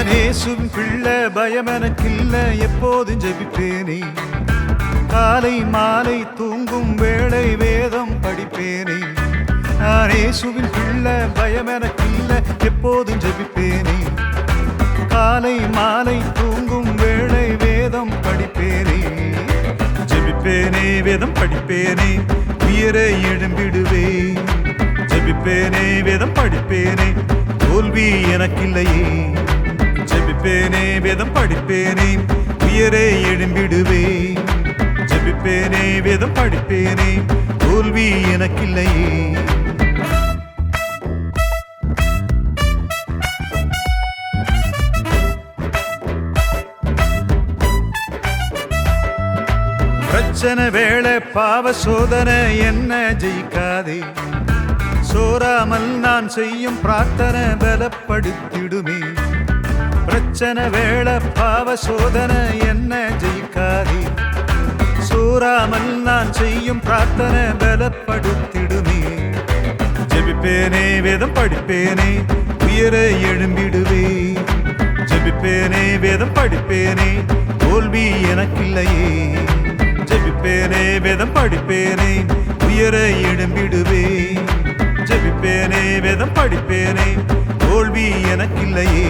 இயேசுவின் பிள்ளை பயம் எனக்கில்ல எப்போதும் ஜெபிப்பேனே காலை மாலை தூங்கும் வேளை வேதம் படிப்பேனே நான் இயேசுவின் பிள்ளை பயம் எனக்கில்ல எப்போதும் ஜெபிப்பேனே காலை மாலை தூங்கும் வேளை வேதம் படிப்பேனே ஜெபிப்பேனே வேதம் படிப்பேனே உயிரை எழும்பிடுவே ஜெபிப்பேனே வேதம் படிப்பேனே தோல்வி எனக்கில்லையே ஜெபிப்பேனே வேதம் படிப்பேனே உயிரை எழும்பிடுவே ஜெபிப்பேனே வேதம் படிப்பேனே தோல்வி எனக்கில்லையே பிரச்சனை வேளை பாவ சோதனை என்ன ஜெயிக்காதே சோராமல் நான் செய்யும் பிரார்த்தனை பலப்படுத்திடுமே பிரச்சனை வேளை பாவ சோதனை என்ன ஜெயிக்காதே சோராமல் நான் செய்யும் பிரார்த்தனை பலப்படுத்திடுமே ஜெபிப்பேனே வேதம் படிப்பேனே உயிரை எழும்பிடுவே ஜெபிப்பேனே வேதம் படிப்பேனே தோல்வி எனக்கில்லையே ஜெபிப்பேனே வேதம் படிப்பேனே உயிரை எழும்பிடுவே ஜெபிப்பேனே வேதம் படிப்பேனே தோல்வி எனக்கில்லையே